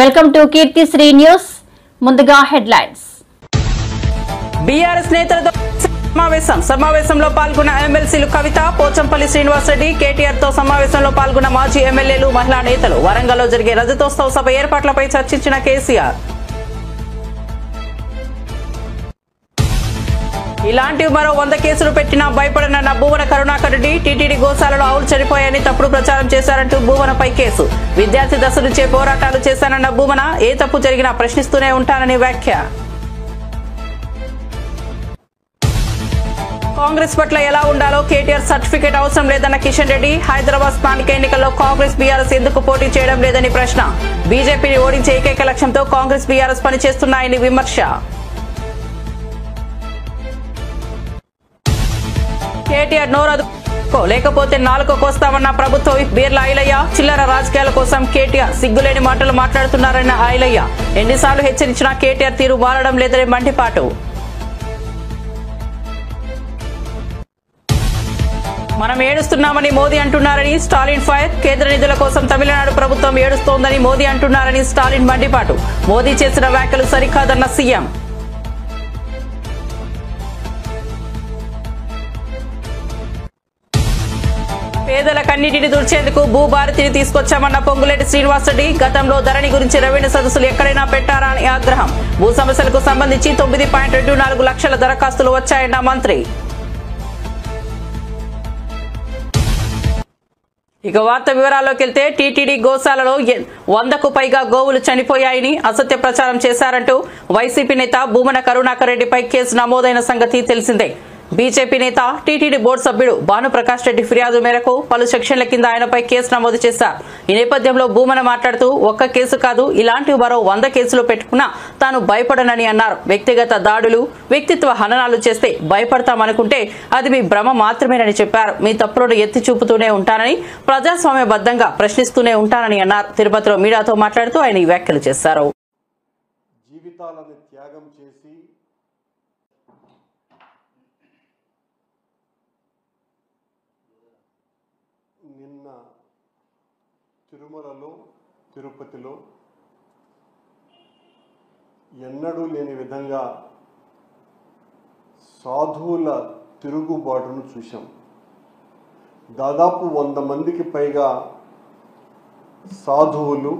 Welcome to Keerthisri news. ముందుగా headlines. BRS నేతలతో సమావేశంలో పాల్గొన్న ఎమ్మెల్సీలు కవిత, పోచంపల్లి శ్రీనివాసరెడ్డి, కేటీఆర్ తో సమావేశంలో పాల్గొన్న మాజీ ఎమ్మెల్యేలు, మహిళా నేతలు. వరంగల్లో జరిగే రజతోత్సవ సభ ఏర్పాట్లపై చర్చించిన కేసీఆర్. ఇలాంటివి మరో 100 కేసులు పెట్టినా భయపడనన్న భూవన కరుణాకర్ రెడ్డి. టీటీడీ గోశాలలో ఆవులు చనిపోయాయని తప్పుడు ప్రచారం చేశారంటూ భూవనపై కేసు. విద్యార్థి దశ నుంచే పోరాటాలు చేశానన్న భూవన, ఏ తప్పు జరిగినా ప్రశ్నిస్తూనే ఉంటానని వ్యాఖ్య. కాంగ్రెస్ పట్ల ఎలా ఉండాలో కేటీఆర్ సర్టిఫికేట్ అవసరం లేదన్న కిషన్ రెడ్డి. హైదరాబాద్ స్థానిక ఎన్నికల్లో కాంగ్రెస్ బీఆర్ఎస్ ఎందుకు పోటీ చేయడం లేదని ప్రశ్న. బీజేపీని ఓడించే ఏకైక లక్ష్యంతో కాంగ్రెస్ బీఆర్ఎస్ పనిచేస్తున్నాయని విమర్శ. కేటీఆర్ నోరదుకో లేకపోతే నాలుకో కోస్తామన్న ప్రభుత్వ విప్ బీర్ల ఐలయ్య. చిల్లర రాజకీయాల కోసం కేటీఆర్ సిగ్గులేని మాటలు మాట్లాడుతున్నారన్న ఐలయ్య. ఎన్నిసార్లు హెచ్చరించినా కేటీఆర్ తీరు మారడం లేదని మండిపాటు. మనం ఏడుస్తున్నామని మోదీ అంటున్నారని స్టాలిన్ ఫైర్. కేంద్ర నిధుల కోసం తమిళనాడు ప్రభుత్వం ఏడుస్తోందని మోదీ అంటున్నారని స్టాలిన్ మండిపాటు. మోదీ చేసిన వ్యాఖ్యలు సరికాదన్న సీఎం. పేదల కన్నీటిని తుడిచేందుకు భూభారతిని తీసుకొచ్చామన్న పొంగులేటి శ్రీనివాసరెడ్డి. గతంలో ధరణి గురించి రెవెన్యూ సదస్సులు ఎక్కడైనా పెట్టారా అని ఆగ్రహం. భూ సమస్యలకు సంబంధించి 9.24 లక్షల దరఖాస్తులు వచ్చాయన్న మంత్రి. ఇక వార్త వివరాల్లోకి వెళ్తే, టీటీడీ గోశాలలో 100కు పైగా గోవులు చనిపోయాయని అసత్య ప్రచారం చేశారంటూ వైసీపీ నేత భూమన కరుణాకర్ రెడ్డిపై కేసు నమోదైన సంగతి తెలిసిందే. బీజేపీ నేత, టీటీడీ బోర్డు సభ్యుడు భానుప్రకాష్ రెడ్డి ఫిర్యాదు మేరకు పలు సెక్షన్ల కింద ఆయనపై కేసు నమోదు చేశారు. ఈ నేపథ్యంలో భూమన మాట్లాడుతూ, ఒక్క కేసు కాదు, ఇలాంటివి మరో 100 కేసులు పెట్టుకున్నా తాను భయపడనని అన్నారు. వ్యక్తిగత దాడులు, వ్యక్తిత్వ హననాలు చేస్తే భయపడతామనుకుంటే అది మీ భ్రమ మాత్రమేనని చెప్పారు. మీ తప్పులను ఎత్తి చూపుతూనే ఉంటానని, ప్రజాస్వామ్యబద్ధంగా ప్రశ్నిస్తూనే ఉంటానని అన్నారు. తిరుపతిలో మీడియాతో మాట్లాడుతూ ఆయన ఈ వ్యాఖ్యలు చేశారు. జీవితాలను త్యాగం చేసి నిన్న తిరుమలలో, తిరుపతిలో ఎన్నడూ లేని విధంగా సాధువుల తిరుగుబాటును చూశాం. దాదాపు 100 మందికి పైగా సాధువులు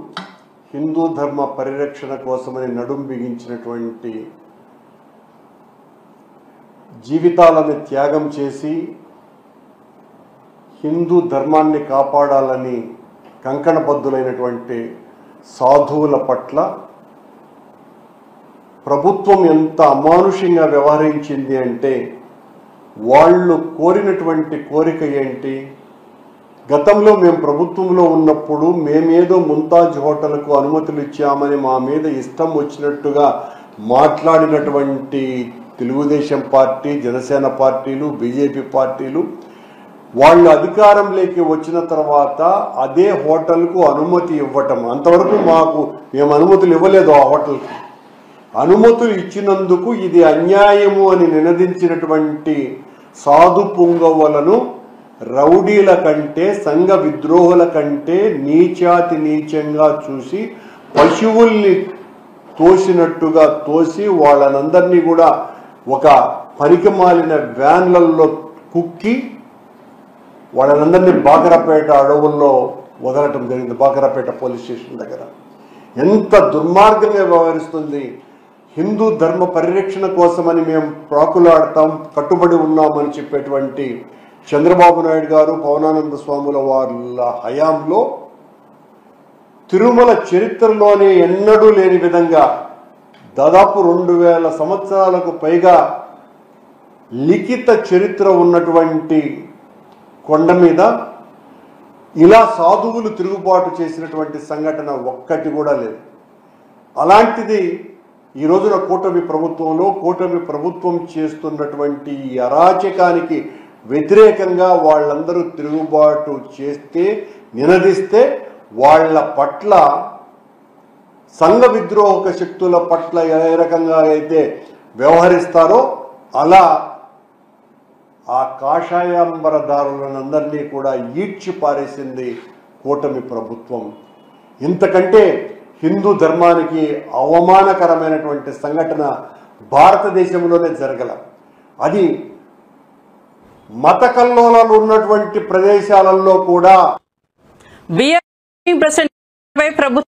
హిందూ ధర్మ పరిరక్షణ కోసమని నడుం బిగించినటువంటి, జీవితాలను త్యాగం చేసి హిందూ ధర్మాన్ని కాపాడాలని కంకణబద్ధులైనటువంటి సాధువుల పట్ల ప్రభుత్వం ఎంత అమానుషంగా వ్యవహరించింది అంటే, వాళ్ళు కోరినటువంటి కోరిక ఏంటి? గతంలో మేము ప్రభుత్వంలో ఉన్నప్పుడు మేమేదో ముంతాజ్ హోటల్కు అనుమతులు ఇచ్చామని మా మీద ఇష్టం వచ్చినట్టుగా మాట్లాడినటువంటి తెలుగుదేశం పార్టీ, జనసేన పార్టీలు, బీజేపీ పార్టీలు వాళ్ళు అధికారంలోకి వచ్చిన తర్వాత అదే హోటల్కు అనుమతి ఇవ్వటం. అంతవరకు మేము అనుమతులు ఇవ్వలేదు. ఆ హోటల్కి అనుమతులు ఇచ్చినందుకు ఇది అన్యాయము అని నినదించినటువంటి సాధు పుంగవులను రౌడీల కంటే, సంఘ విద్రోహుల కంటే నీచాతి నీచంగా చూసి, పశువుల్ని తోసినట్టుగా తోసి వాళ్ళనందరినీ కూడా ఒక పనికిమాలిన వ్యాన్లలో కుక్కి వాళ్ళనందరినీ బాకరాపేట అడవుల్లో వదలటం జరిగింది. బాకరాపేట పోలీస్ స్టేషన్ దగ్గర ఎంత దుర్మార్గంగా వ్యవహరిస్తుంది. హిందూ ధర్మ పరిరక్షణ కోసమని మేము ప్రాకులాడతాం, కట్టుబడి ఉన్నామని చెప్పేటువంటి చంద్రబాబు నాయుడు గారు, పవనానంద స్వాముల వాళ్ళ హయాంలో తిరుమల చరిత్రలోనే ఎన్నడూ లేని విధంగా దాదాపు 2000 సంవత్సరాలకు పైగా లిఖిత చరిత్ర ఉన్నటువంటి కొండ మీద ఇలా సాధువులు తిరుగుబాటు చేసినటువంటి సంఘటన ఒక్కటి కూడా లేదు. అలాంటిది ఈ రోజున కూటమి ప్రభుత్వం చేస్తున్నటువంటి ఈ అరాచకానికి వ్యతిరేకంగా వాళ్ళందరూ తిరుగుబాటు చేస్తే, నినదిస్తే వాళ్ళ పట్ల, సంఘ విద్రోహక శక్తుల పట్ల ఏ రకంగా అయితే వ్యవహరిస్తారో అలా ఆ కాషాయాంబరదారులందరినీ కూడా ఈడ్చి పారేసింది కూటమి ప్రభుత్వం. ఇంతకంటే హిందూ ధర్మానికి అవమానకరమైనటువంటి సంఘటన భారతదేశంలోనే జరగల. అది మత కల్లోలాలు ఉన్నటువంటి ప్రదేశాలలో కూడా ప్రభుత్వం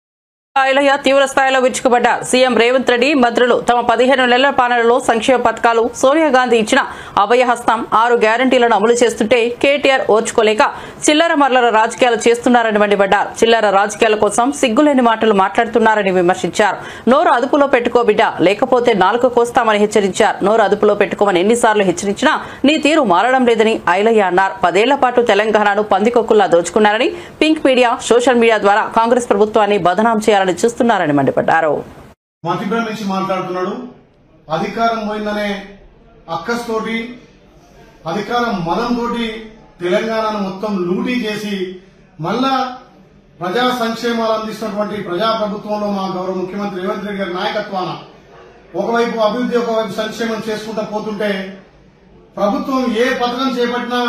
తీవ్ర స్థాయిలో విరుచుకుపడ్డారు. సీఎం రేవంత్ రెడ్డి మంత్రులు తమ 15 నెలల పాలనలో సంక్షేమ పథకాలు, సోనియా గాంధీ ఇచ్చిన అభయహస్తం 6 గ్యారంటీలను అమలు చేస్తుంటే కేటీఆర్ ఓర్చుకోలేక చిల్లర మర్లర రాజకీయాలు చేస్తున్నారని మండిపడ్డారు. చిల్లర రాజకీయాల కోసం సిగ్గులేని మాటలు మాట్లాడుతున్నారని విమర్శించారు. నోరు అదుపులో పెట్టుకో బిడ్డ, లేకపోతే నాలుక కోస్తామని హెచ్చరించారు. నోరు అదుపులో పెట్టుకోమని ఎన్నిసార్లు హెచ్చరించినా నీ తీరు మారడం లేదని ఐలయ్య అన్నారు. 10 ఏళ్ల పాటు తెలంగాణను పందికొక్కుల్లా దోచుకున్నారని, పింక్ మీడియా, సోషల్ మీడియా ద్వారా కాంగ్రెస్ ప్రభుత్వాన్ని బదనాం చేయాలని చూస్తున్నారని మండిపడ్డారు. మతిభ్రమ నుంచి మాట్లాడుతున్నాడు. అధికారం పోయిందనే అక్కస్తోటి, అధికారం మదంతోటి తెలంగాణను మొత్తం లూటీ చేసి మళ్ళా ప్రజా సంక్షేమాలు అందిస్తున్నటువంటి ప్రజాప్రభుత్వంలో మా గౌరవ ముఖ్యమంత్రి రేవంత్ రెడ్డి గారి నాయకత్వాన ఒకవైపు అభివృద్ధి, ఒకవైపు సంక్షేమం చేసుకుంటూ పోతుంటే ప్రభుత్వం ఏ పథకం చేపట్టినా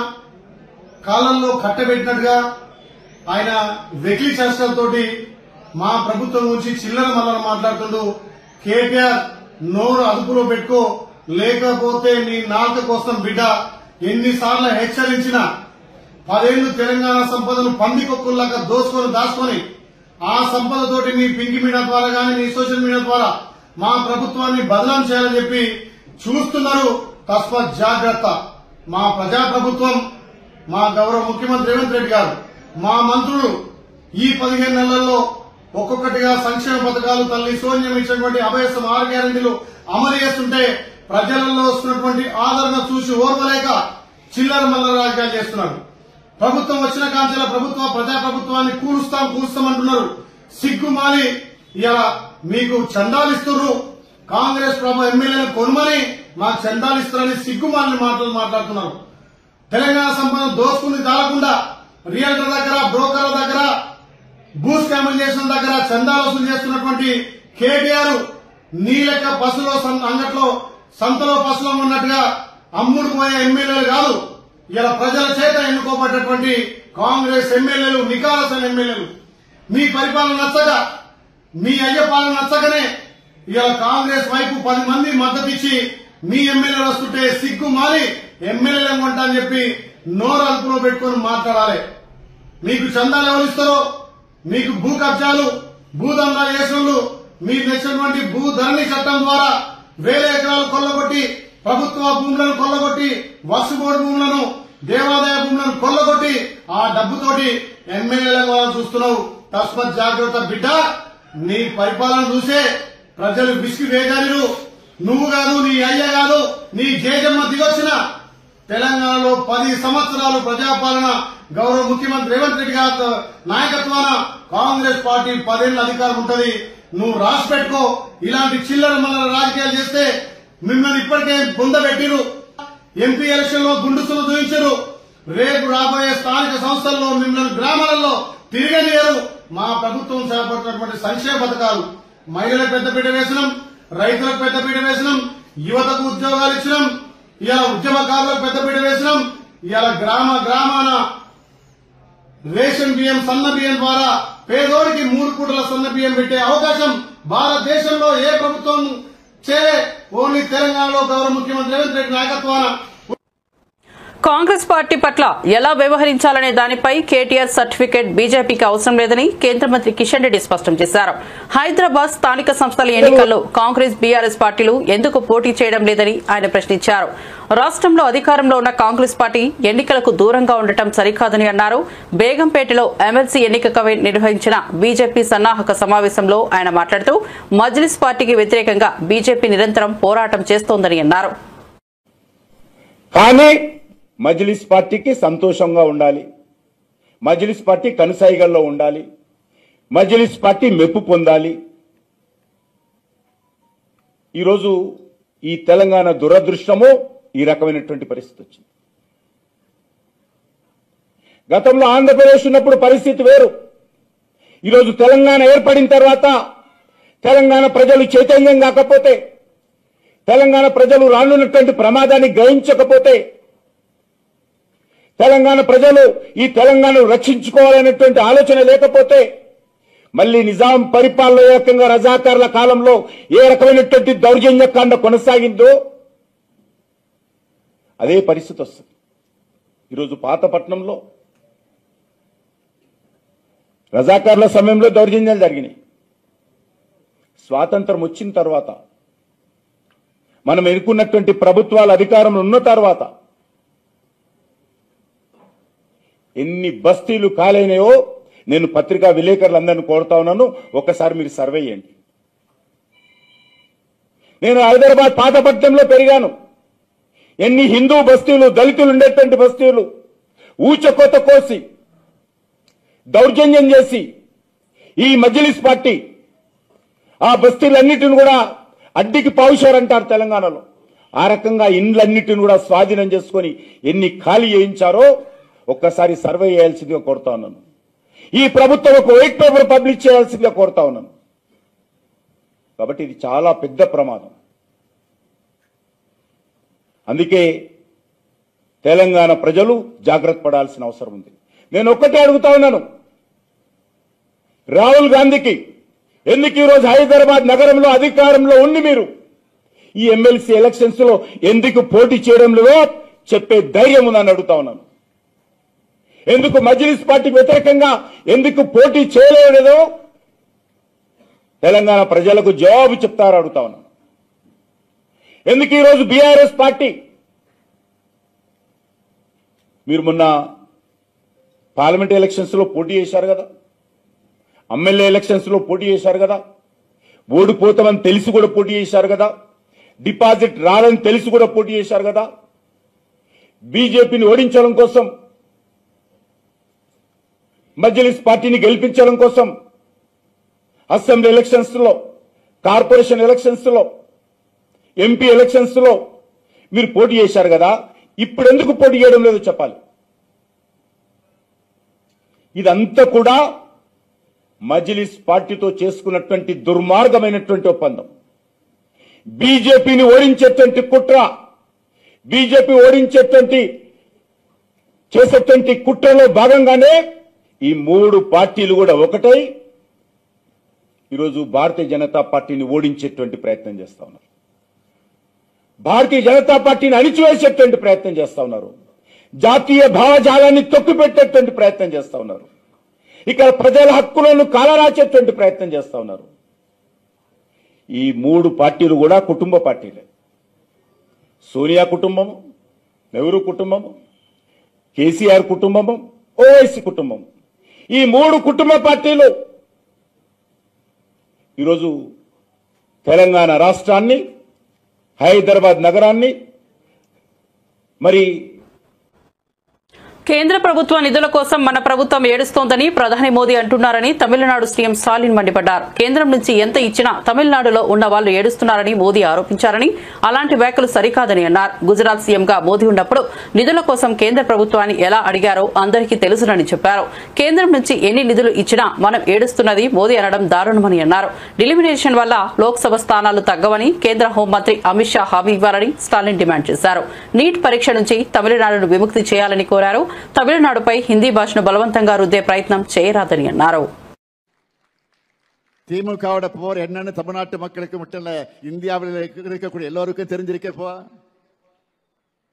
కాలంలో కట్టబెట్టినట్టుగా ఆయన వెకిలి చేష్టలతోటి మా ప్రభుత్వం గురించి చిల్లర మల్లర మాట్లాడుతుండు. కేటీఆర్ నోరు అదుపులో పెట్టుకో, లేకపోతే నీ నాలుక కోసం బిడ్డ, ఎన్నిసార్లు హెచ్చరించినా 10 ఏళ్లు తెలంగాణ సంపదను పందికొక్కుల్లాగా దాచుకొని ఆ సంపదతోటి మీ పింక్ మీడియా ద్వారా గానీ, మీ సోషల్ మీడియా ద్వారా మా ప్రభుత్వాన్ని బదనాం చేయాలని చెప్పి చూస్తున్నారు. తస్మాత్ జాగ్రత్త. మా ప్రజాప్రభుత్వం, మా గౌరవ ముఖ్యమంత్రి రేవంత్ రెడ్డి గారు, మా మంత్రులు ఈ 15 నెలల్లో ఒక్కొక్కటిగా సంక్షేమ పథకాలు, తల్లి సోనియం ఇచ్చినటువంటి అభయసం 6 గ్యారెంటీలు అమలు చేస్తుంటే ప్రజలలో వస్తున్నటువంటి ఆదరణ చూసి ఓర్వలేక చిల్లర మల్లర రాజకీయాలు చేస్తున్నారు. ప్రభుత్వం వచ్చిన కాంచెల ప్రజాప్రభుత్వాన్ని కూలుస్తామంటున్నారు. సిగ్గుమాలి ఇలా మీకు చందాలిస్తున్నారు. కాంగ్రెస్ ఎమ్మెల్యేలు కొనుమని మాకు చందాలిస్తారని సిగ్గుమాలిన మాటలు మాట్లాడుతున్నారు. తెలంగాణ సంపద దోసుకుని దాలకుండా రియల్టర్ దగ్గర, బ్రోకర్ల దగ్గర, భూ స్కాములేషన్ దగ్గర చందాలు వసూలు చేస్తున్నటువంటి కేటీఆర్ నీ లెక్క పసులో అంగట్లో సంతలో పసులో ఉన్నట్టుగా అమ్ముడు పోయే ఎమ్మెల్యేలు కాదు. ఇలా ప్రజల చేత ఎన్నుకోబడ్డటువంటి కాంగ్రెస్ ఎమ్మెల్యేలు, నికాలసైన ఎమ్మెల్యేలు. మీ పరిపాలన నచ్చక, మీ అయ్య పాలన నచ్చకనే ఇలా కాంగ్రెస్ వైపు 10 మంది మద్దతు ఇచ్చి మీ ఎమ్మెల్యేలు వస్తుంటే సిగ్గు మారి ఎమ్మెల్యేలను కొంటా అని చెప్పి నోరు అదుపులో పెట్టుకుని మాట్లాడాలి. మీకు చందాలు ఎవరు ఇస్తారో, మీకు భూ కబ్జాలు, భూదందాలు చేసినోళ్ళు, మీకు తెచ్చినటువంటి భూ ధరణి చట్టం ద్వారా 1000 ఎకరాలు కొల్లగొట్టి, ప్రభుత్వ భూములను కొల్లగొట్టి, వక్ఫ్ బోర్డు భూములను, దేవాదాయ భూములను కొల్లగొట్టి ఆ డబ్బుతోటి ఎమ్మెల్యేలను చూస్తున్నావు. తస్మత్ జాగ్రత్త బిడ్డ. నీ పరిపాలన చూసే ప్రజలు విసిగి వేగారు. నువ్వు కాదు, నీ అయ్య కాదు, నీ జేజమ్మ దిగొచ్చిన తెలంగాణలో 10 సంవత్సరాలు ప్రజాపాలన గౌరవ ముఖ్యమంత్రి రేవంత్ రెడ్డి గారి నాయకత్వాన కాంగ్రెస్ పార్టీ 10 ఏళ్ల అధికారం ఉంటది. నువ్వు రాసి పెట్టుకో. ఇలాంటి చిల్లర మల్లర రాజకీయాలు చేస్తే మిమ్మల్ని ఇప్పటికే బొందబెట్టిరు. ఎంపీ ఎలక్షన్ లో గుండుసులు దూయించారు. రేపు రాబోయే స్థానిక సంస్థల్లో మిమ్మల్ని గ్రామాలలో తిరగనియరు. మా ప్రభుత్వం చేపట్టినటువంటి సంక్షేమ పథకాలు, మహిళలకు పెద్దపీట వేసినాం, రైతులకు పెద్దపీట వేసినాం, యువతకు ఉద్యోగాలు ఇచ్చినాం, ఇలా ఉద్యమకారులకు పెద్దపీట వేసినాం. ఇలా గ్రామాన రేషన్ బియ్యం, సన్న బియ్యం ద్వారా పేదోడికి 3 పూటల సన్న బియ్యం పెట్టే అవకాశం భారతదేశంలో ఏ ప్రభుత్వం చేయలే. ఓన్లీ తెలంగాణలో గౌరవ ముఖ్యమంత్రి రేవంత్ రెడ్డి నాయకత్వాన. కాంగ్రెస్ పార్టీ పట్ల ఎలా వ్యవహరించాలనే దానిపై కేటీఆర్ సర్టిఫికేట్ బీజేపీకి అవసరం లేదని కేంద్ర మంత్రి కిషన్ రెడ్డి స్పష్టం చేశారు. హైదరాబాద్ స్థానిక సంస్థల ఎన్నికల్లో కాంగ్రెస్, బీఆర్ఎస్ పార్టీలు ఎందుకు పోటీ చేయడం లేదని ఆయన ప్రశ్నించారు. రాష్ట్రంలో అధికారంలో ఉన్న కాంగ్రెస్ పార్టీ ఎన్నికలకు దూరంగా ఉండటం సరికాదని అన్నారు. బేగంపేటలో ఎమ్మెల్సీ ఎన్నికకు నిర్వహించిన బీజేపీ సన్నాహక సమావేశంలో ఆయన మాట్లాడుతూ మజ్లిస్ పార్టీకి వ్యతిరేకంగా బీజేపీ నిరంతరం పోరాటం చేస్తోందని అన్నారు. మజ్లిస్ పార్టీకి సంతోషంగా ఉండాలి, మజ్లిస్ పార్టీ కనుసైగల్లో ఉండాలి, మజ్లిస్ పార్టీ మెప్పు పొందాలి. ఈరోజు ఈ తెలంగాణ దురదృష్టము ఈ రకమైనటువంటి పరిస్థితి వచ్చింది. గతంలో ఆంధ్రప్రదేశ్ ఉన్నప్పుడు పరిస్థితి వేరు. ఈరోజు తెలంగాణ ఏర్పడిన తర్వాత తెలంగాణ ప్రజలు చైతన్యం కాకపోతే, తెలంగాణ ప్రజలు రానున్నటువంటి ప్రమాదాన్ని గ్రహించకపోతే, తెలంగాణ ప్రజలు ఈ తెలంగాణను రక్షించుకోవాలనేటువంటి ఆలోచన లేకపోతే మళ్ళీ నిజాం పరిపాలన ఏకంగా రజాకార్ల కాలంలో ఏ రకమైనటువంటి దౌర్జన్యకాండ కొనసాగిందో అదే పరిస్థితి వస్తుంది. ఈరోజు పాతపట్నంలో రజాకార్ల సమయంలో దౌర్జన్యాలు జరిగినాయి. స్వాతంత్రం వచ్చిన తర్వాత మనం ఎన్నుకున్నటువంటి ప్రభుత్వాల అధికారంలో ఉన్న తర్వాత ఎన్ని బస్తీలు కాలైనాయో నేను పత్రికా విలేకరులందరినీ కోరుతా ఉన్నాను, ఒక్కసారి మీరు సర్వే చేయండి. నేను హైదరాబాద్ పాతపట్నంలో పెరిగాను. ఎన్ని హిందూ బస్తీలు, దళితులు ఉండేటువంటి బస్తీలు ఊచకోత కోసి దౌర్జన్యం చేసి ఈ మజ్లిస్ పార్టీ ఆ బస్తీలన్నిటిని కూడా అడ్డికి పావుశారంటారు తెలంగాణలో. ఆ రకంగా ఇండ్లన్నిటిని కూడా స్వాధీనం చేసుకొని ఎన్ని ఖాళీ చేయించారో ఒక్కసారి సర్వే చేయాల్సిందిగా కోరుతా ఉన్నాను. ఈ ప్రభుత్వం ఒక వైట్ పేపర్ పబ్లిష్ చేయాల్సిందిగా కోరుతా ఉన్నాను. కాబట్టి ఇది చాలా పెద్ద ప్రమాదం. అందుకే తెలంగాణ ప్రజలు జాగ్రత్త పడాల్సిన అవసరం ఉంది. నేను ఒక్కటే అడుగుతా ఉన్నాను, రాహుల్ గాంధీకి ఎందుకు ఈరోజు హైదరాబాద్ నగరంలో అధికారంలో ఉండి మీరు ఈ ఎమ్మెల్సీ ఎలక్షన్స్ లో ఎందుకు పోటీ చేయడం లేదో చెప్పే ధైర్యం ఉందని అడుగుతా ఉన్నాను. ఎందుకు మజ్లిస్ పార్టీకి వ్యతిరేకంగా ఎందుకు పోటీ చేయలేదో తెలంగాణ ప్రజలకు జవాబు చెప్తారు అడుగుతా ఉన్నాను. ఎందుకు ఈరోజు బీఆర్ఎస్ పార్టీ మీరు మొన్న పార్లమెంట్ ఎలక్షన్స్ లో పోటీ చేశారు కదా, ఎమ్మెల్యే ఎలక్షన్స్ లో పోటీ చేశారు కదా, ఓడిపోతామని తెలిసి కూడా పోటీ చేశారు కదా, డిపాజిట్ రాలని తెలిసి కూడా పోటీ చేశారు కదా, బీజేపీని ఓడించడం కోసం, మజ్లిస్ పార్టీని గెలిపించడం కోసం అసెంబ్లీ ఎలక్షన్స్ లో, కార్పొరేషన్ ఎలక్షన్స్ లో, ఎంపీ ఎలక్షన్స్ లో మీరు పోటీ చేశారు కదా, ఇప్పుడు ఎందుకు పోటీ చేయడం లేదో చెప్పాలి. ఇదంతా కూడా మజ్లిస్ పార్టీతో చేసుకున్నటువంటి దుర్మార్గమైనటువంటి ఒప్పందం. బీజేపీని ఓడించేటువంటి కుట్ర, బీజేపీ ఓడించేటువంటి చేసేటువంటి కుట్రలో భాగంగానే ఈ మూడు పార్టీలు కూడా ఒకటై ఈరోజు భారతీయ జనతా పార్టీని ఓడించేటువంటి ప్రయత్నం చేస్తా ఉన్నారు. భారతీయ జనతా పార్టీని అణిచివేసేటువంటి ప్రయత్నం చేస్తా ఉన్నారు. జాతీయ భావజాలాన్ని తొక్కిపెట్టేటువంటి ప్రయత్నం చేస్తా ఉన్నారు. ఇక్కడ ప్రజల హక్కులను కాలరాచేటువంటి ప్రయత్నం చేస్తా ఉన్నారు. ఈ మూడు పార్టీలు కూడా కుటుంబ పార్టీలే. సోనియా కుటుంబము, నెహ్రూ కుటుంబము, కేసీఆర్ కుటుంబము, ఓవైసీ కుటుంబం, ఈ మూడు కుటుంబ పార్టీలు ఈరోజు తెలంగాణ రాష్ట్రాన్ని, హైదరాబాద్ నగరాన్ని మరి కేంద్ర ప్రభుత్వ నిధుల కోసం మన ప్రభుత్వం ఏడుస్తోందని ప్రధాని మోదీ అంటున్నారని తమిళనాడు సీఎం స్టాలిన్ మండిపడ్డారు. కేంద్రం నుంచి ఎంత ఇచ్చినా తమిళనాడులో ఉన్న వాళ్లు ఏడుస్తున్నారని మోదీ ఆరోపించారని, అలాంటి వ్యాఖ్యలు సరికాదని అన్నారు. గుజరాత్ సీఎంగా మోదీ ఉన్నప్పుడు నిధుల కోసం కేంద్ర ప్రభుత్వాన్ని ఎలా అడిగారో అందరికీ తెలుసునని చెప్పారు. కేంద్రం నుంచి ఎన్ని నిధులు ఇచ్చినా మనం ఏడుస్తున్నది మోదీ అనడం దారుణమని అన్నారు. డిలిమినేషన్ వల్ల లోక్సభ స్థానాలు తగ్గవని కేంద్ర హోంమంత్రి అమిత్ షా హామీ ఇవ్వాలని స్టాలిన్ డిమాండ్ చేశారు. నీట్ పరీక్ష నుంచి తమిళనాడును విముక్తి చేయాలని కోరారు. తమిళనాడుపై హిందీ భాషను బలవంతంగా రుద్దే ప్రయత్నం చేయరాదని అన్నారు. திமுகவோட போர் என்னன்னு தமிழ்நாட்டு மக்களுக்கு மட்டும் இல்ல, இந்தியாவில் இருக்கக்கூடிய எல்லோருக்கும் தெரிஞ்சிருக்கப்போ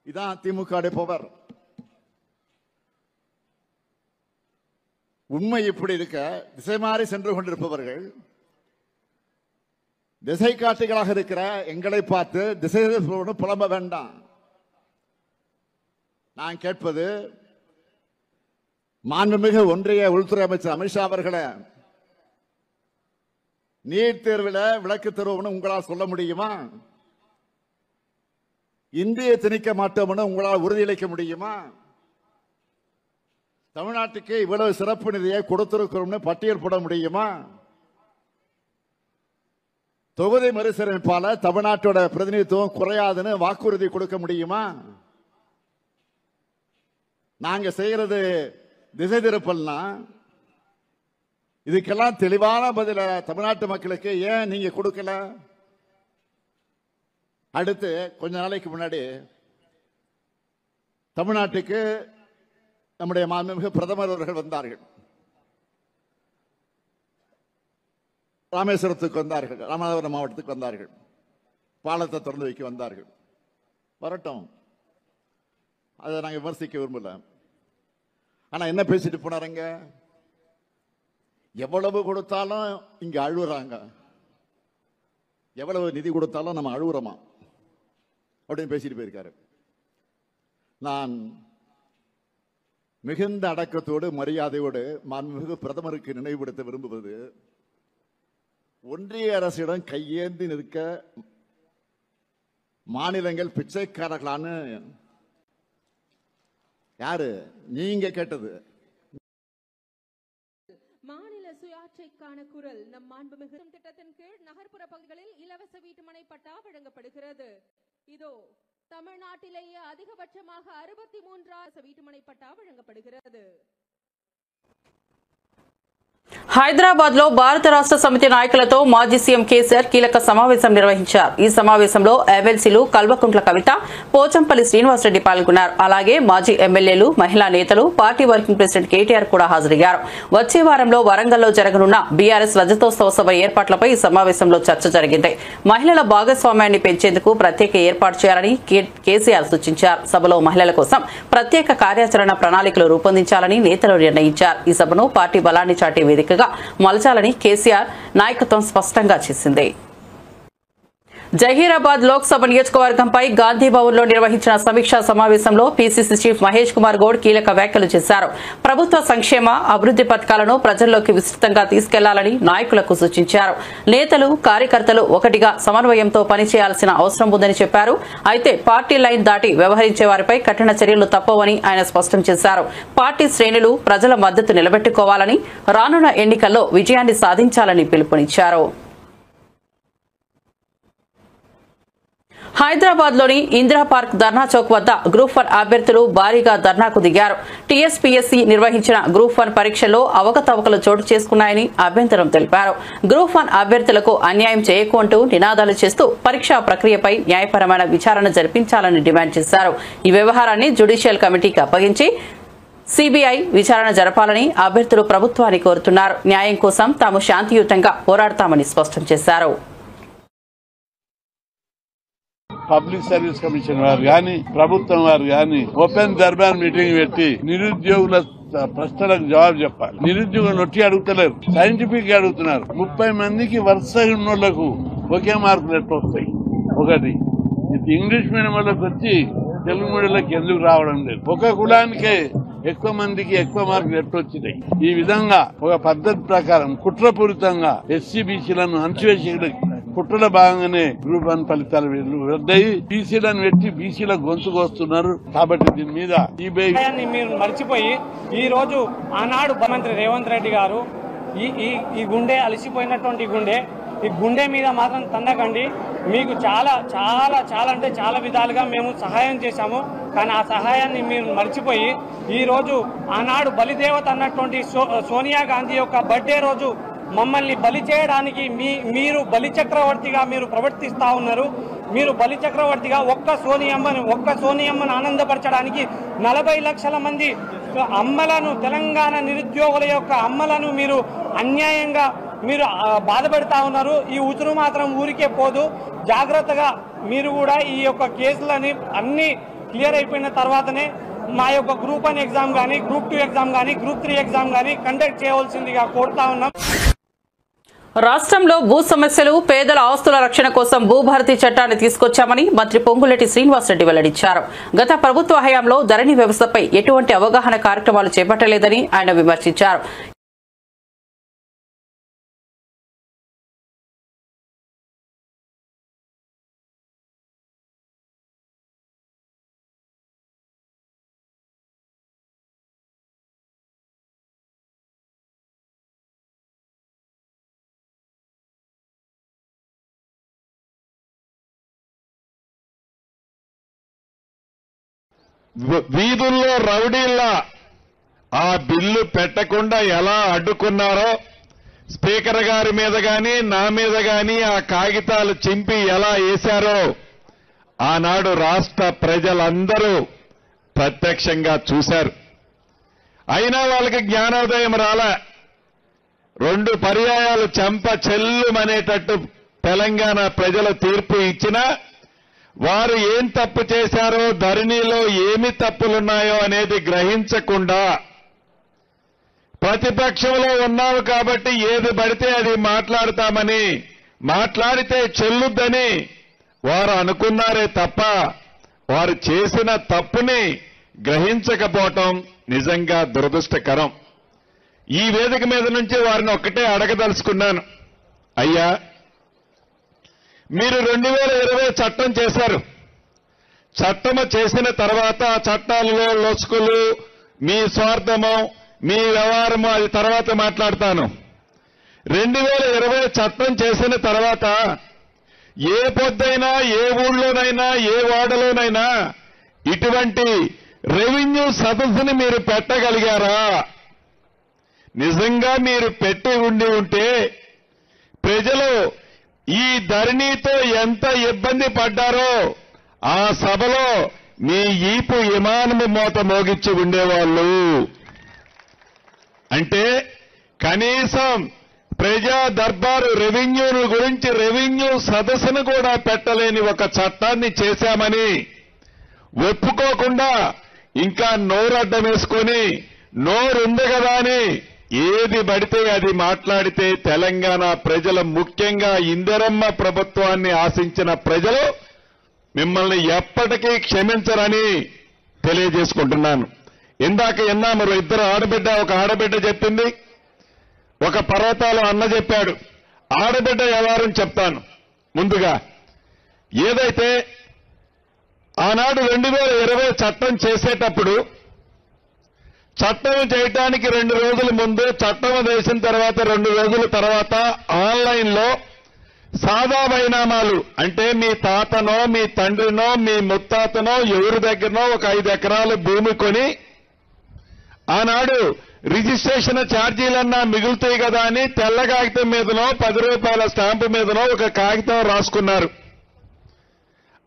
இதான் திமுக போவர். உண்மை இப்படி இருக்க திசை மாறி சென்று கொண்டிருப்பவர்கள் திசை காட்டிகளாக இருக்கிற எங்களை பார்த்து திசை புலம்ப வேண்டாம். நான் கேட்பது, மாண்புமிகு ஒன்றிய உள்துறை அமைச்சர் அமித்ஷா அவர்களே, நீட் தேர்வில் விளக்கு தருவோம்னு உங்களால் சொல்ல முடியுமா? இந்தியை திணிக்க மாட்டோம்னு உங்களால் உறுதியளிக்க முடியுமா? தமிழ்நாட்டுக்கு இவ்வளவு சிறப்பு நிதியை கொடுத்திருக்கிறோம்னு பட்டியல் போட முடியுமா? தொகுதி மறுசீரமைப்பால தமிழ்நாட்டோட பிரதிநிதித்துவம் குறையாதுன்னு வாக்குறுதி கொடுக்க முடியுமா? நாங்க செய்யறது திசை திருப்பல்னா இதுக்கெல்லாம் தெளிவான பதில தமிழ்நாட்டு மக்களுக்கு ஏன் நீங்க கொடுக்கல? அடுத்து கொஞ்ச நாளைக்கு முன்னாடி தமிழ்நாட்டுக்கு நம்முடைய மாண்புமிகு பிரதமர் அவர்கள் வந்தார்கள். ராமேஸ்வரத்துக்கு வந்தார்கள், ராமநாதபுரம் மாவட்டத்துக்கு வந்தார்கள், பாலத்தை திறந்து வைக்க வந்தார்கள். வரட்டும், அதை நாங்கள் விமர்சிக்க விரும்பல. ஆனா என்ன பேசிட்டு போனாருங்க? எவ்வளவு கொடுத்தாலும் இங்க அழுகுறாங்க, எவ்வளவு நிதி கொடுத்தாலும் நம்ம அழுகுறோமா அப்படின்னு பேசிட்டு போயிருக்காரு. நான் மிகுந்த அடக்கத்தோடு மரியாதையோடு மாண்புமிகு பிரதமருக்கு நினைவுபடுத்த விரும்புவது, ஒன்றிய அரசிடம் கையேந்தி நிற்க மாநிலங்கள் பிச்சைக்காரர்களான்னு யாரு நீங்க கேட்டது? மாநில சுயாட்சிக்கான குரல் நம் மாண்புமிகு திட்டத்தின் கீழ் நகர்ப்புற பகுதிகளில் இலவச வீட்டுமனை பட்டா வழங்கப்படுகிறது. இதோ தமிழ்நாட்டிலேயே அதிகபட்சமாக 63,000 வீட்டுமனை பட்டா వழங்கப்படுகிறது. హైదరాబాద్ లో భారత రాష్ట్ర సమితి నాయకులతో మాజీ సీఎం కేసీఆర్ కీలక సమావేశం నిర్వహించారు. ఈ సమావేశంలో ఎమ్మెల్సీలు కల్వకుంట్ల కవిత, పోచంపల్లి శ్రీనివాసరెడ్డి పాల్గొన్నారు. అలాగే మాజీ ఎమ్మెల్యేలు, మహిళా నేతలు, పార్టీ వర్కింగ్ ప్రెసిడెంట్ కేటీఆర్ కూడా హాజరయ్యారు. వచ్చే వారంలో వరంగల్లో జరగనున్న బీఆర్ఎస్ రజతోత్సవ సభ ఏర్పాట్లపై ఈ సమావేశంలో చర్చ జరిగింది. మహిళల భాగస్వామ్యాన్ని పెంచేందుకు ప్రత్యేక ఏర్పాటు చేయాలని కేసీఆర్ సూచించారు. సభలో మహిళల కోసం ప్రత్యేక కార్యాచరణ ప్రణాళికలు రూపొందించాలని నేతలు నిర్ణయించారు. ఈ సభను పార్టీ బలాన్ని చాటే వేదికగా మలచాలని కేసీఆర్ నాయకత్వం స్పష్టంగా చేసింది. జహీరాబాద్ లోక్సభ నియోజకవర్గంపై గాంధీభవన్లో నిర్వహించిన సమీక్షా సమావేశంలో పీసీసీ చీఫ్ మహేష్ కుమార్ గౌడ్ కీలక వ్యాఖ్యలు చేశారు. ప్రభుత్వ సంక్షేమ అభివృద్ది పథకాలను ప్రజల్లోకి విస్తృతంగా తీసుకెళ్లాలని నాయకులకు సూచించారు. నేతలు, కార్యకర్తలు ఒకటిగా సమన్వయంతో పనిచేయాల్సిన అవసరం ఉందని చెప్పారు. అయితే పార్టీ లైన్ దాటి వ్యవహరించే వారిపై కఠిన చర్యలు తప్పవని ఆయన స్పష్టం చేశారు. పార్టీ శ్రేణులు ప్రజల మద్దతు నిలబెట్టుకోవాలని, రానున్న ఎన్నికల్లో విజయాన్ని సాధించాలని పిలుపునిచ్చారు. హైదరాబాద్ లోని ఇందిరా పార్క్ ధర్నా చౌక్ వద్ద గ్రూప్ 1 అభ్యర్థులు భారీగా ధర్నాకు దిగారు. టీఎస్పీఎస్సీ నిర్వహించిన గ్రూప్ 1 పరీక్షల్లో అవకతవకలు చోటు చేసుకున్నాయని అభ్యంతరం తెలిపారు. గ్రూప్ 1 అభ్యర్థులకు అన్యాయం చేయకు అంటూ నినాదాలు చేస్తూ పరీక్షా ప్రక్రియపై న్యాయపరమైన విచారణ జరిపించాలని డిమాండ్ చేశారు. ఈ వ్యవహారాన్ని జ్యుడిషియల్ కమిటీకి అప్పగించి సీబీఐ విచారణ జరపాలని అభ్యర్థులు ప్రభుత్వాన్ని కోరుతున్నారు. న్యాయం కోసం తాము శాంతియుతంగా పోరాడతామని స్పష్టం చేశారు. పబ్లిక్ సర్వీస్ కమిషన్ వారు గాని, ప్రభుత్వం వారు గాని ఓపెన్ దర్బార్ మీటింగ్ పెట్టి నిరుద్యోగుల ప్రశ్నలకు జవాబు చెప్పాలి. నిరుద్యోగులు నొట్టి అడుగుతలేరు, సైంటిఫిక్ గా అడుగుతున్నారు. 30 మందికి వరుసగా ఉన్నోళ్లకు ఒకే మార్కులు ఎట్లా వస్తాయి? ఒకటి ఇంగ్లీష్ మీడియం వాళ్ళకి వచ్చి తెలుగు మీడియంలోకి ఎందుకు రావడం లేదు? ఒక కులానికే ఎక్కువ మందికి ఎక్కువ మార్కులు ఎట్లొచ్చినాయి? ఈ విధంగా ఒక పద్ధతి ప్రకారం కుట్రపూరితంగా ఎస్సీ బీసీలను అణచివేసి కుట్రల భాగంగానే గ్రూప్ 1 ఫలితాలు రద్దయి బీసీలను పెట్టి బీసీల గొంతుకు వస్తున్నారు. కాబట్టి దీని మీద మీరు మర్చిపోయి ఈ రోజు ఆనాడు ముఖ్యమంత్రి రేవంత్ రెడ్డి గారు ఈ గుండె అలసిపోయినటువంటి ఈ గుండె మీద మాత్రం తన్నకండి. మీకు చాలా చాలా చాలా అంటే చాలా విధాలుగా మేము సహాయం చేశాము. కానీ ఆ సహాయాన్ని మీరు మర్చిపోయి ఈ రోజు ఆనాడు బలిదేవత అన్నటువంటి సోనియా గాంధీ యొక్క బర్త్డే రోజు మమ్మల్ని బలి చేయడానికి మీరు బలి చక్రవర్తిగా మీరు ప్రవర్తిస్తా ఉన్నారు. మీరు బలి చక్రవర్తిగా ఒక్క సోనియమ్మను ఆనందపరచడానికి 40 లక్షల మంది అమ్మలను, తెలంగాణ నిరుద్యోగుల యొక్క అమ్మలను మీరు అన్యాయంగా మీరు బాధపెడతా ఉన్నారు. ఈ ఉతురు మాత్రం ఊరికే పోదు. జాగ్రత్తగా మీరు కూడా ఈ యొక్క కేసులని అన్ని క్లియర్ అయిపోయిన తర్వాతనే మా యొక్క గ్రూప్ 1 ఎగ్జామ్ కానీ, గ్రూప్ 2 ఎగ్జామ్ కానీ, గ్రూప్ 3 ఎగ్జామ్ కానీ కండక్ట్ చేయవలసిందిగా కోరుతా ఉన్నాం. రాష్ట్రంలో భూ సమస్యలు, పేదల ఆస్తుల రక్షణ కోసం భూభారతి చట్టాన్ని తీసుకొచ్చామని మంత్రి పొంగులేటి శ్రీనివాసరెడ్డి వెల్లడించారు. గత ప్రభుత్వ హయాంలో ధరణి వ్యవస్థపై ఎటువంటి అవగాహన కార్యక్రమాలు చేపట్టలేదని ఆయన విమర్శించారు. వీధుల్లో రౌడీల్లా ఆ బిల్లు పెట్టకుండా ఎలా అడ్డుకున్నారో, స్పీకర్ గారి మీద గాని నా మీద గాని ఆ కాగితాలు చింపి ఎలా వేశారో ఆనాడు రాష్ట్ర ప్రజలందరూ ప్రత్యక్షంగా చూశారు. అయినా వాళ్ళకి జ్ఞానోదయం రాలే. 2 పర్యాయాలు చెంప చెల్లుమనేటట్టు తెలంగాణ ప్రజల తీర్పు ఇచ్చినా వారు ఏం తప్పు చేశారో, ధరణిలో ఏమి తప్పులున్నాయో అనేది గ్రహించకుండా ప్రతిపక్షంలో ఉన్నావు కాబట్టి ఏది పడితే అది మాట్లాడతామని, మాట్లాడితే చెల్లుద్దని వారు అనుకున్నారే తప్ప వారు చేసిన తప్పుని గ్రహించకపోవటం నిజంగా దురదృష్టకరం. ఈ వేదిక మీద నుంచి వారిని ఒక్కటే అడగదలుచుకున్నాను. అయ్యా, మీరు 2020 చట్టం చేశారు. చట్టము చేసిన తర్వాత చట్టాలలో లొసుకులు, మీ స్వార్థము, మీ వ్యవహారము అది తర్వాత మాట్లాడతాను. 2020 చట్టం చేసిన తర్వాత ఏ పొద్దైనా, ఏ ఊళ్ళోనైనా, ఏ వార్డులోనైనా ఇటువంటి రెవెన్యూ సదస్సుని మీరు పెట్టగలిగారా? నిజంగా మీరు పెట్టి ఉంటే ప్రజలు ఈ ధరణితో ఎంత ఇబ్బంది పడ్డారో ఆ సభలో మీ ఈపు విమానము మోత మోగించి ఉండేవాళ్ళు. అంటే కనీసం ప్రజా దర్బారు రెవెన్యూను గురించి రెవెన్యూ సదస్సును కూడా పెట్టలేని ఒక చట్టాన్ని చేశామని ఒప్పుకోకుండా ఇంకా నోరడ్డం వేసుకొని నోరుంది కదా అని ఏది పడితే అది మాట్లాడితే తెలంగాణ ప్రజలు, ముఖ్యంగా ఇందిరమ్మ ప్రభుత్వాన్ని ఆశించిన ప్రజలు మిమ్మల్ని ఎప్పటికీ క్షమించరని తెలియజేసుకుంటున్నాను. ఇందాక విన్నాము, 2 ఆడబిడ్డ, ఒక ఆడబిడ్డ చెప్పింది, ఒక పర్వతాలు అన్న చెప్పాడు. ఆడబిడ్డ వ్యవహారం చెప్తాను. ముందుగా ఏదైతే ఆనాడు 2020 చట్టం చేసేటప్పుడు చట్టం చేయటానికి 2 రోజుల ముందు, చట్టం వేసిన తర్వాత 2 రోజుల తర్వాత ఆన్లైన్లో సాదా బైనామాలు, అంటే మీ తాతనో, మీ తండ్రినో, మీ ముత్తాతనో ఎవరి దగ్గరనో ఒక 5 ఎకరాలు భూమి కొని ఆనాడు రిజిస్ట్రేషన్ ఛార్జీలన్నా మిగులుతాయి కదా అని తెల్ల కాగితం మీదనో 10 రూపాయల స్టాంపు మీదనో ఒక కాగితం రాసుకున్నారు.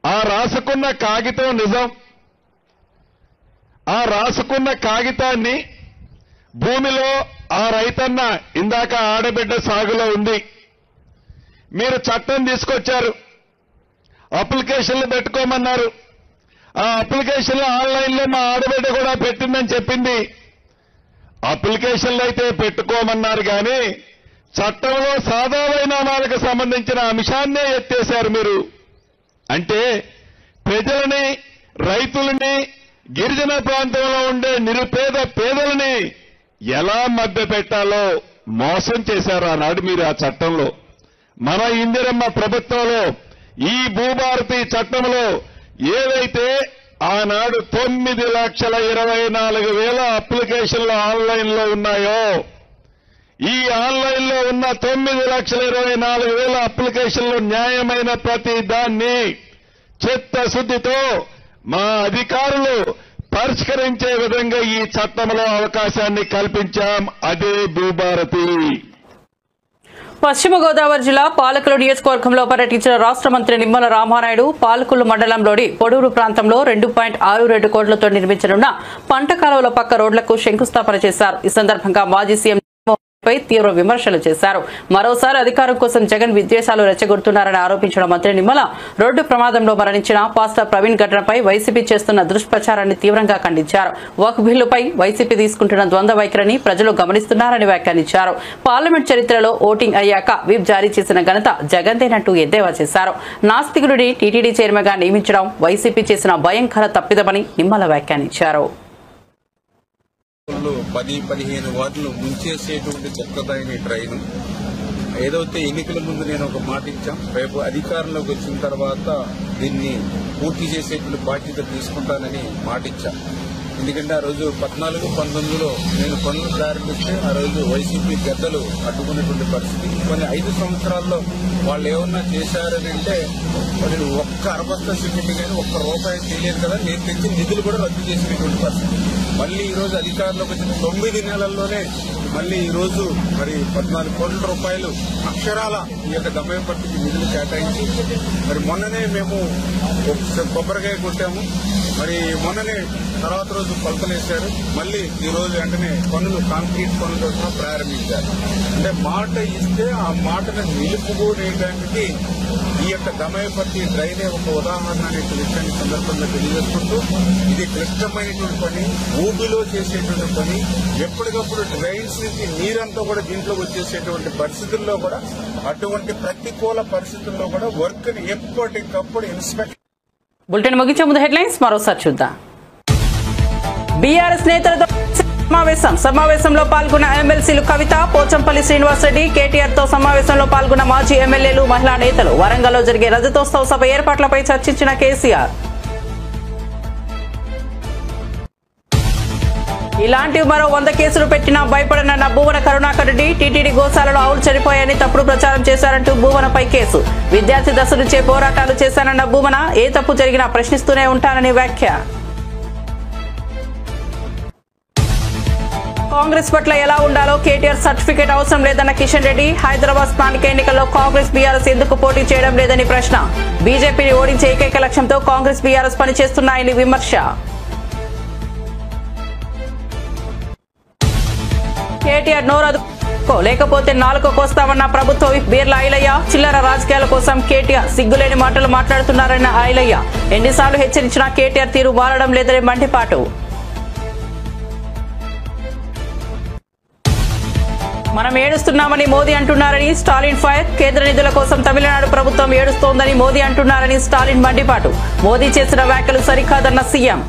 ఆ రాసుకున్న కాగితం నిజం. ఆ రాసుకున్న కాగితాన్ని భూమిలో ఆ రైతన్న, ఇందాక ఆడబిడ్డ సాగులో ఉంది, మీరు చట్టం తీసుకొచ్చారు, అప్లికేషన్లు పెట్టుకోమన్నారు. ఆ అప్లికేషన్లు ఆన్లైన్లో మా ఆడబిడ్డ కూడా పెట్టిందని చెప్పింది. అప్లికేషన్లు అయితే పెట్టుకోమన్నారు కానీ చట్టంలో సాదా వైనామాలకు సంబంధించిన అంశాన్నే ఎత్తేశారు మీరు. అంటే ప్రజలని, రైతులని, గిరిజన ప్రాంతంలో ఉండే నిరుపేద పేదలని ఎలా మధ్య పెట్టాలో మోసం చేశారు ఆనాడు మీరు ఆ చట్టంలో. మన ఇందిరమ్మ ప్రభుత్వంలో ఈ భూభారతి చట్టంలో ఏదైతే ఆనాడు 9,24,000 అప్లికేషన్లు ఆన్లైన్లో ఉన్నాయో, ఈ ఆన్లైన్లో ఉన్న 9,24,000 అప్లికేషన్లు న్యాయమైన ప్రతి దాన్ని చిత్తశుద్ధితో మా అధికారులు పరిష్కరించే విధంగా ఈ చట్టంలో అవకాశాన్ని కల్పించాం. అదే భూభారతి. పశ్చిమ గోదావరి జిల్లా పాలకులు నియోజకవర్గంలో పర్యటించిన రాష్ట్ర మంత్రి నిమ్మల రామానాయుడు పాలకులు మండలంలోని పొడూరు ప్రాంతంలో 2.62 కోట్లతో నిర్మించనున్న పంట కాలువల పక్క రోడ్లకు శంకుస్థాపన చేశారు. ఈ సందర్భంగా మాజీ సీఎం పై తీవ్ర విమర్శలు చేశారు. మరోసారి అధికారం కోసం జగన్ విద్వేషాలు రెచ్చగొడుతున్నారని ఆరోపించిన మంత్రి నిమ్మల రోడ్డు ప్రమాదంలో మరణించిన పాస్టర్ ప్రవీణ్ ఘటనపై వైసీపీ చేస్తున్న దుష్ప్రచారాన్ని తీవ్రంగా ఖండించారు. వక్ఫ్ బిల్లుపై వైసీపీ తీసుకుంటున్న ద్వంద్వ వైఖరిని ప్రజలు గమనిస్తున్నారని వ్యాఖ్యానించారు. పార్లమెంట్ చరిత్రలో ఓటింగ్ అయ్యాక విప్ జారీ చేసిన ఘనత జగన్దేనంటూ ఎద్దేవా చేశారు. నాస్తికుడిని టీటీడీ చైర్మన్ గా నియమించడం వైసీపీ చేసిన భయంకర తప్పిదమని నిమ్మల వ్యాఖ్యానించారు. 10-15 వార్డులు ముంచేసేటువంటి చెత్తదాయని ట్రైన్ ఏదైతే ఎన్నికల ముందు నేను ఒక మాట ఇచ్చాం, రేపు అధికారంలోకి వచ్చిన తర్వాత దీన్ని పూర్తి చేసేటువంటి బాధ్యత తీసుకుంటానని మాట ఇచ్చాం. ఎందుకంటే ఆ రోజు 14-19లో నేను పనులు ప్రారంభిస్తే ఆ రోజు వైసీపీ గద్దలు అడ్డుకునేటువంటి పరిస్థితి. కొన్ని 5 సంవత్సరాల్లో వాళ్ళు ఏమన్నా చేశారని అంటే వాళ్ళు ఒక్క అరబస్తా సిమెంట్ కానీ ఒక్క రూపాయి తెలియదు కదా, నేను తెచ్చిన నిధులు కూడా రద్దు చేసినటువంటి పరిస్థితి. మళ్లీ ఈ రోజు అధికారంలోకి వచ్చిన 9 నెలల్లోనే మళ్లీ ఈ రోజు మరి 14 కోట్ల రూపాయలు అక్షరాల ఈ యొక్క దమయంపట్టికి నిధులు కేటాయించి మరి మొన్ననే మేము కొబ్బరికాయ కొట్టాము. మరి మొన్ననే తర్వాత రోజు కొలతలేశారు, మళ్ళీ ఈ రోజు వెంటనే పనులు కాంక్రీట్ పనులు కూడా ప్రారంభించారు. అంటే మాట ఇస్తే ఆ మాటను నిలుపుకోనేటానికి ఈ యొక్క దమయపర్తి డ్రైనే ఒక ఉదాహరణ అనే విషయాన్ని సందర్భంగా తెలియజేసుకుంటూ, ఇది క్లిష్టమైనటువంటి పని, ఊబిలో చేసేటువంటి పని. ఎప్పటికప్పుడు డ్రైన్స్ నుంచి నీరంతా కూడా దీంట్లో వచ్చేసేటువంటి పరిస్థితుల్లో కూడా, అటువంటి ప్రతికూల పరిస్థితుల్లో కూడా వర్క్ ని ఎప్పటికప్పుడు ఇన్స్పెక్ట్. బులెటిన్ ముగించే ముందు హెడ్లైన్స్ మరోసారి చూద్దాం. బీఆర్ఎస్ నేతలతో సమావేశంలో పాల్గొన్న ఎమ్మెల్సీలు కవిత, పోచంపల్లి శ్రీనివాసరెడ్డి, కేటీఆర్ తో సమావేశంలో పాల్గొన్న మాజీ ఎమ్మెల్యేలు, మహిళా నేతలు. వరంగల్లో జరిగే రజతోత్సవ సభ ఏర్పాట్లపై చర్చించిన కేసీఆర్. ఇలాంటివి మరో 100 కేసులు పెట్టినా భయపడనన్న భూమన కరుణాకర్ రెడ్డి. టీటీడీ గోశాలలో ఆవులు చనిపోయాయని తప్పుడు ప్రచారం చేశారంటూ భూమనపై కేసు. విద్యార్థి దశ నుంచే పోరాటాలు చేశానన్న భూమన, ఏ తప్పు జరిగినా ప్రశ్నిస్తూనే ఉంటానని వ్యాఖ్య. కాంగ్రెస్ పట్ల ఎలా ఉండాలో కేటీఆర్ సర్టిఫికేట్ అవసరం లేదన్న కిషన్ రెడ్డి. హైదరాబాద్ స్థానిక ఎన్నికల్లో కాంగ్రెస్ బీఆర్ఎస్ ఎందుకు పోటీ చేయడం లేదని ప్రశ్న. బీజేపీని ఓడించే ఏకైక లక్ష్యంతో కాంగ్రెస్ బీఆర్ఎస్ పనిచేస్తున్నాయని విమర్శ. కేటీఆర్ నోరదుకో లేకపోతే నాలుకో కోస్తామన్న ప్రభుత్వ విప్ బీర్ల ఐలయ్య. చిల్లర రాజకీయాల కోసం కేటీఆర్ సిగ్గులేని మాటలు మాట్లాడుతున్నారన్న ఐలయ్య. ఎన్నిసార్లు హెచ్చరించినా కేటీఆర్ తీరు మారడం లేదని మండిపాటు. మనం ఏడుస్తున్నామని మోదీ అంటున్నారని స్టాలిన్ ఫైర్. కేంద్ర నిధుల కోసం తమిళనాడు ప్రభుత్వం ఏడుస్తోందని మోదీ అంటున్నారని స్టాలిన్ మండిపాటు. మోదీ చేసిన వ్యాఖ్యలు సరికాదన్న సీఎం.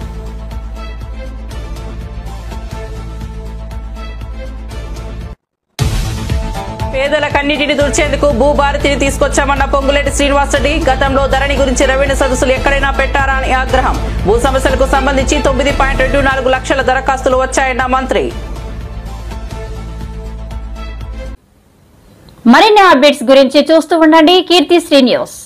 పేదల కన్నిటిని తుడిచేందుకు భూభారతిని తీసుకొచ్చామన్న పొంగులేటి శ్రీనివాసరెడ్డి. గతంలో ధరణి గురించి రెవెన్యూ సదస్సులు ఎక్కడైనా పెట్టారా అని ఆగ్రహం. భూ సమస్యలకు సంబంధించి 9.24 లక్షల దరఖాస్తులు వచ్చాయన్న మంత్రి. మరిన్ని అప్డేట్స్ గురించి చూస్తూ ఉండండి కీర్తి శ్రీ న్యూస్.